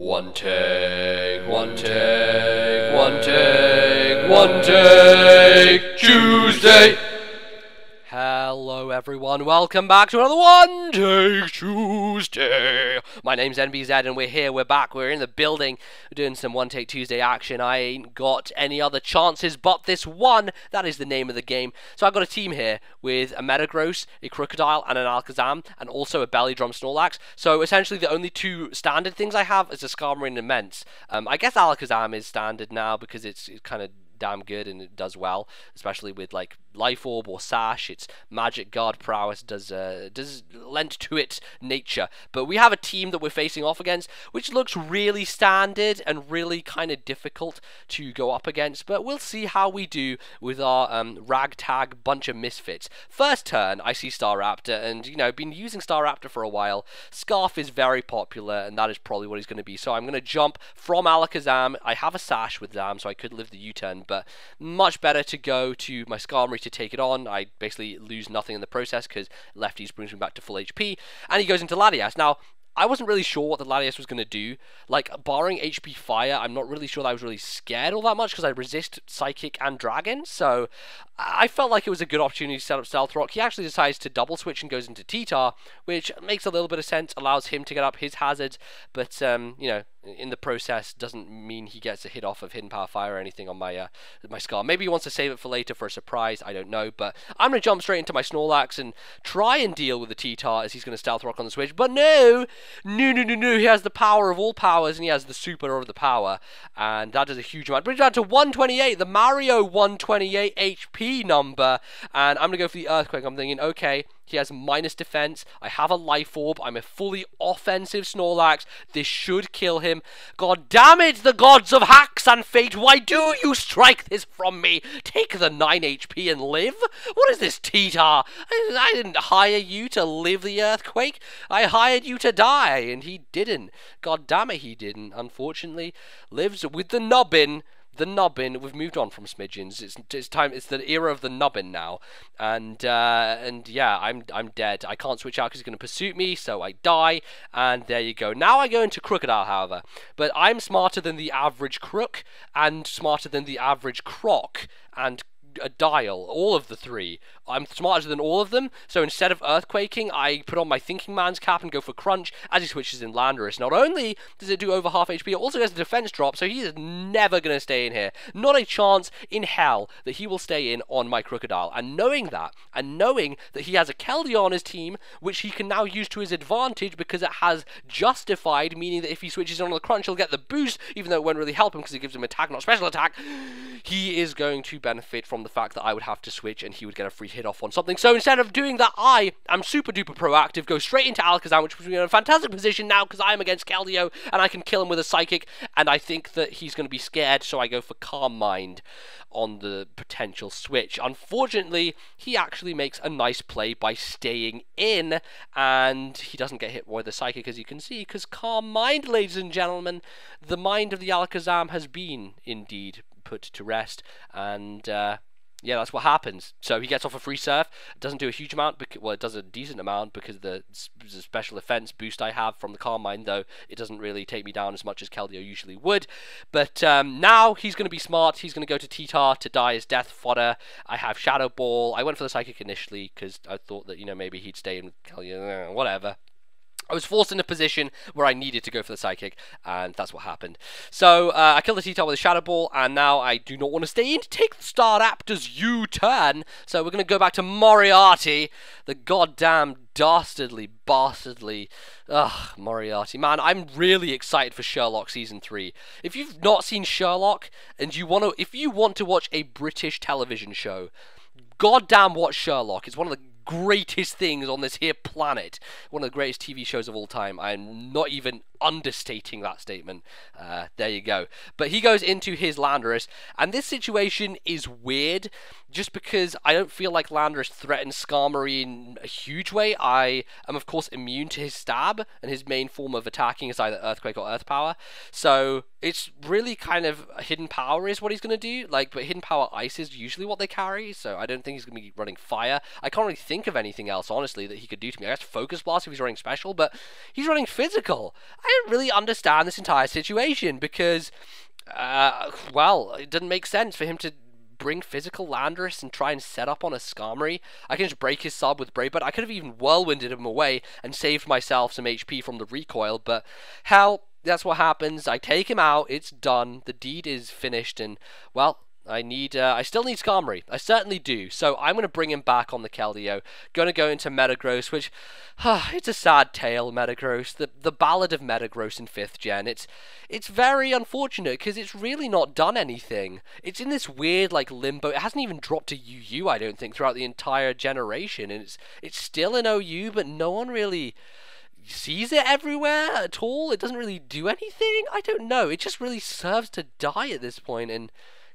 One take, one take, one take, one take, Tuesday. Hello everyone, welcome back to another One Take Tuesday. My name's NBZ and we're back, we're in the building, we're doing some One Take Tuesday action. I ain't got any other chances but this one, that is the name of the game. So I've got a team here with a Metagross, a Crocodile and an Alakazam, and also a Belly Drum Snorlax. So essentially the only two standard things I have is a Skarmory and Immense. I guess Alakazam is standard now because it's kind of damn good and it does well, especially with like Life Orb or Sash. Its magic guard prowess does lend to its nature. But we have a team that we're facing off against which looks really standard and really kind of difficult to go up against, but we'll see how we do with our ragtag bunch of misfits. First turn I see Staraptor, and you know, been using Staraptor for a while. Scarf is very popular and that is probably what he's going to be, so I'm going to jump from Alakazam. I have a Sash with Zam, so I could live the U-turn, but much better to go to my Skarmory to take it on. I basically lose nothing in the process because Lefties brings me back to full HP, and he goes into Latias. Now, I wasn't really sure what the Latias was going to do. Like, barring HP Fire, I'm not really sure that I was really scared all that much because I resist Psychic and Dragon, so I felt like it was a good opportunity to set up Stealth Rock. He actually decides to double switch and goes into T-Tar, which makes a little bit of sense, allows him to get up his hazards, but, you know, in the process doesn't mean he gets a hit off of Hidden Power Fire or anything on my my Scar. Maybe he wants to save it for later for a surprise, I don't know, but I'm going to jump straight into my Snorlax and try and deal with the T-Tar as he's going to Stealth Rock on the switch, but no, he has the power of all powers and he has the super of the power, and that does a huge amount. Brings down to 128, the Mario 128 HP number, and I'm going to go for the Earthquake. I'm thinking, okay, he has minus defense. I have a Life Orb. I'm a fully offensive Snorlax. This should kill him. God damn it, the gods of hacks and fate. Why do you strike this from me? Take the 9 HP and live? What is this, T-Tar? I didn't hire you to live the Earthquake. I hired you to die, and he didn't. God damn it, he didn't. Unfortunately, lives with the Nubbin. The Nubbin. We've moved on from Smidgens. It's time. It's the era of the Nubbin now, and yeah, I'm dead. I can't switch out because he's going to pursue me, so I die. And there you go. Now I go into Crocodile, however, but I'm smarter than the average Crook and smarter than the average Croc and a Dial, all of the three. I'm smarter than all of them, so instead of Earthquaking, I put on my Thinking Man's cap and go for Crunch as he switches in Landorus. Not only does it do over half HP, it also gets a defense drop, so he is never going to stay in here. Not a chance in hell that he will stay in on my Crocodile. And knowing that, and knowing that he has a Keldeo on his team, which he can now use to his advantage because it has Justified, meaning that if he switches on the Crunch, he'll get the boost, even though it won't really help him because it gives him attack, not special attack. He is going to benefit from the fact that I would have to switch and he would get a free hit off on something. So instead of doing that, I am super duper proactive, go straight into Alakazam, which puts me in a fantastic position now because I am against Keldeo and I can kill him with a Psychic, and I think that he's going to be scared, so I go for Calm Mind on the potential switch. Unfortunately, he actually makes a nice play by staying in, and he doesn't get hit with a Psychic, as you can see, because Calm Mind, ladies and gentlemen, the mind of the Alakazam has been indeed put to rest, and yeah, that's what happens. So he gets off a free surf. It doesn't do a huge amount, because, well, it does a decent amount because the special offense boost I have from the Calm Mind, though it doesn't really take me down as much as Keldeo usually would. But now he's going to be smart. He's going to go to T-Tar to die as death fodder. I have Shadow Ball. I went for the Psychic initially because I thought that, you know, maybe he'd stay in with Keldeo, whatever. I was forced in a position where I needed to go for the Psychic, and that's what happened. So, I killed the T-Tar with a Shadow Ball, and now I do not want to stay in to take the Staraptor's U-turn. So we're going to go back to Moriarty, the goddamn dastardly, bastardly, Moriarty. Man, I'm really excited for Sherlock Season 3. If you've not seen Sherlock, and if you want to watch a British television show, goddamn watch Sherlock. It's one of the greatest things on this here planet. One of the greatest TV shows of all time. I'm not even understating that statement. There you go. But he goes into his Landorus, and this situation is weird just because I don't feel like Landorus threatens Skarmory in a huge way. I am, of course, immune to his stab, and his main form of attacking is either Earthquake or Earth Power. So it's really kind of Hidden Power is what he's going to do. Like, but Hidden Power Ice is usually what they carry, so I don't think he's going to be running Fire. I can't really think of anything else, honestly, that he could do to me. I guess Focus Blast if he's running Special, but he's running Physical. I don't really understand this entire situation because, well, it doesn't make sense for him to bring physical Landorus and try and set up on a Skarmory. I can just break his sub with Brave Bird. I could have even whirlwinded him away and saved myself some HP from the recoil, but hell, that's what happens. I take him out, it's done, the deed is finished, and, well, I still need Skarmory. I certainly do. So I'm going to bring him back on the Keldeo. Going to go into Metagross, which, it's a sad tale, Metagross. The Ballad of Metagross in 5th gen. It's very unfortunate because it's really not done anything. It's in this weird, like, limbo. It hasn't even dropped to UU, I don't think, throughout the entire generation. And it's still in OU, but no one really sees it everywhere at all. It doesn't really do anything. I don't know. It just really serves to die at this point, and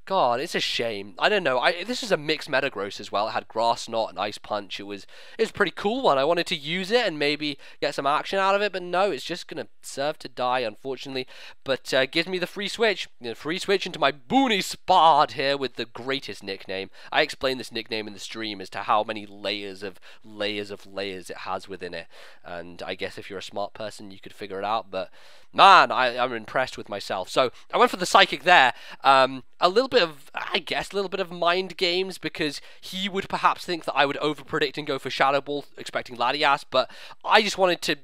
God, it's a shame. I don't know. This is a mixed Metagross as well. It had Grass Knot and Ice Punch. It was a pretty cool one. I wanted to use it and maybe get some action out of it, but no, it's just going to serve to die, unfortunately. But gives me the free switch. Free switch into my Boony Spard here with the greatest nickname. I explained this nickname in the stream as to how many layers of layers it has within it. And I guess if you're a smart person, you could figure it out, but man, I'm impressed with myself. So I went for the Psychic there. A little bit of mind games because he would perhaps think that I would overpredict and go for Shadow Ball, expecting Latias, but I just wanted to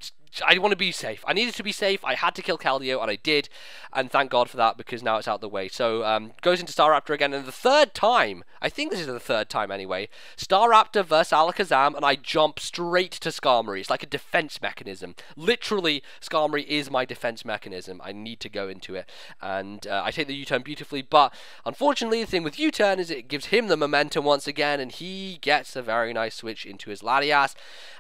I want to be safe. I needed to be safe. I had to kill Keldeo, and I did. And thank God for that, because now it's out of the way. So, goes into Staraptor again. And the third time, I think this is the third time anyway, Staraptor versus Alakazam, and I jump straight to Skarmory. It's like a defense mechanism. Literally, Skarmory is my defense mechanism. I need to go into it. And I take the U-turn beautifully, but unfortunately, the thing with U-turn is it gives him the momentum once again, and he gets a very nice switch into his Latias.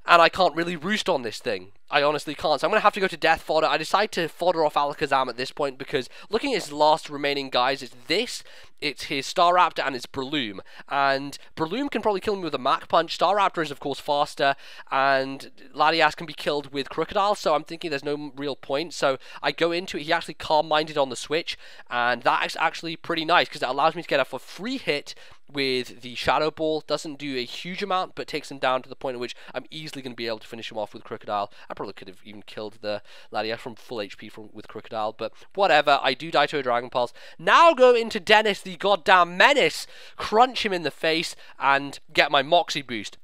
And I can't really roost on this thing. I honestly can't. So I'm going to have to go to Death Fodder. I decide to fodder off Alakazam at this point because looking at his last remaining guys, it's his Staraptor and his Breloom. And Breloom can probably kill me with a Mach Punch. Staraptor is, of course, faster. And Latias can be killed with Crocodile. So I'm thinking there's no real point. So I go into it. He actually calm-minded on the switch. And that's actually pretty nice because it allows me to get a free hit with the Shadow Ball. Doesn't do a huge amount, but takes him down to the point at which I'm easily going to be able to finish him off with Crocodile. I probably could have even killed the Latias from full HP with Crocodile, but whatever. I do die to a Dragon Pulse. Now go into Dennis, the goddamn menace, crunch him in the face, and get my Moxie boost.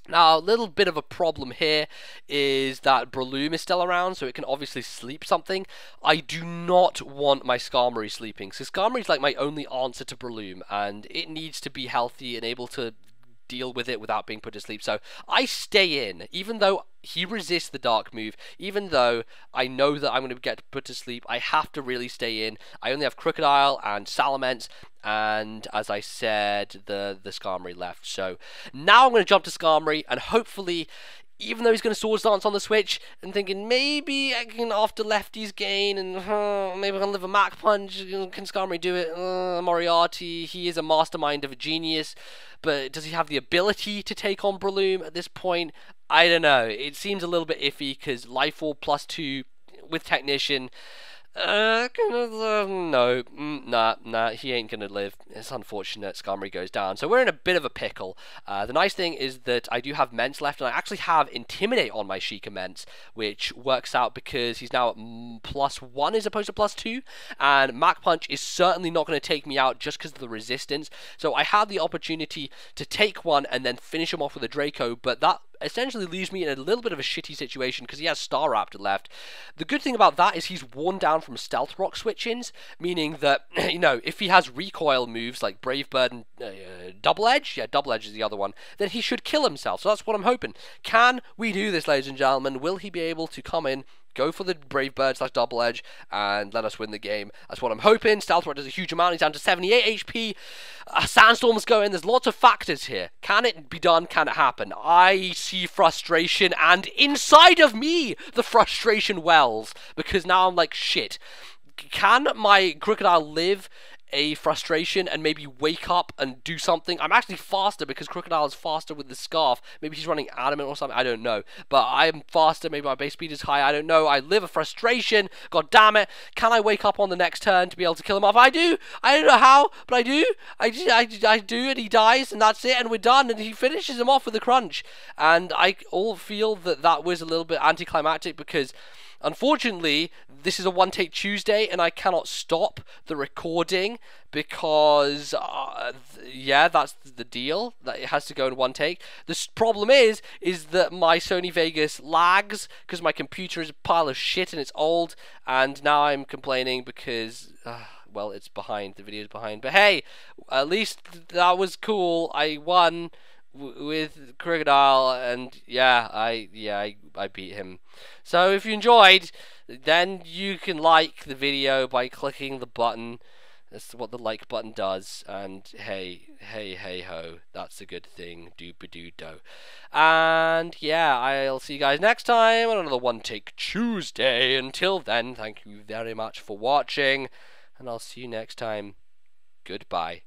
Now, a little bit of a problem here is that Breloom is still around, so it can obviously sleep something. I do not want my Skarmory sleeping, so Skarmory is like my only answer to Breloom, and it needs to be healthy and able to deal with it without being put to sleep. So I stay in, even though he resists the dark move, even though I know that I'm going to get put to sleep. I have to really stay in. I only have Crocodile and Salamence, and as I said, the Skarmory left. So now I'm going to jump to Skarmory, and hopefully, even though he's going to Swords Dance on the Switch, and thinking maybe I can after lefties gain, and maybe I can live a Mach Punch. Can Skarmory do it? Moriarty, he is a mastermind of a genius, but does he have the ability to take on Breloom at this point? I don't know. It seems a little bit iffy because Life Orb +2 with Technician. No, nah, he ain't gonna live. It's unfortunate. Skarmory goes down, so we're in a bit of a pickle. The nice thing is that I do have Mence left, and I actually have Intimidate on my Sheikah Mence, which works out because he's now at +1 as opposed to +2, and Mach Punch is certainly not going to take me out just because of the resistance. So I had the opportunity to take one and then finish him off with a Draco, but that essentially leaves me in a little bit of a shitty situation because he has Staraptor left. The good thing about that is he's worn down from Stealth Rock switch-ins, meaning that, you know, if he has recoil moves like Brave Bird and Double Edge, yeah, Double Edge is the other one, then he should kill himself. So that's what I'm hoping. Can we do this, ladies and gentlemen? Will he be able to come in, go for the Brave Bird / Double Edge, and let us win the game? That's what I'm hoping. Stealth Rock does a huge amount. He's down to 78 HP. Sandstorm's going. There's lots of factors here. Can it be done? Can it happen? I see frustration, and inside of me, the frustration wells, because now I'm like, shit. Can my Crocodile live a frustration and maybe wake up and do something? I'm actually faster because Crocodile is faster with the Scarf. Maybe he's running Adamant or something, I don't know. But I'm faster, maybe my base speed is high, I don't know. I live a frustration, god damn it. Can I wake up on the next turn to be able to kill him off? I do! I don't know how, but I do. I do, and he dies, and that's it, and we're done, and he finishes him off with a crunch. And I all feel that that was a little bit anticlimactic because Unfortunately, this is a One Take Tuesday, and I cannot stop the recording because, yeah, that's the deal. That it has to go in one take. The problem is that my Sony Vegas lags because my computer is a pile of shit and it's old, and now I'm complaining because, well, it's behind. The video's behind. But hey, at least that was cool. I won with Crocodile, and I beat him. So if you enjoyed, then you can like the video by clicking the button. That's what the like button does. And hey ho, that's a good thing. Doop-a-doo-do. And yeah, I'll see you guys next time on another One Take Tuesday. Until then, thank you very much for watching, and I'll see you next time. Goodbye.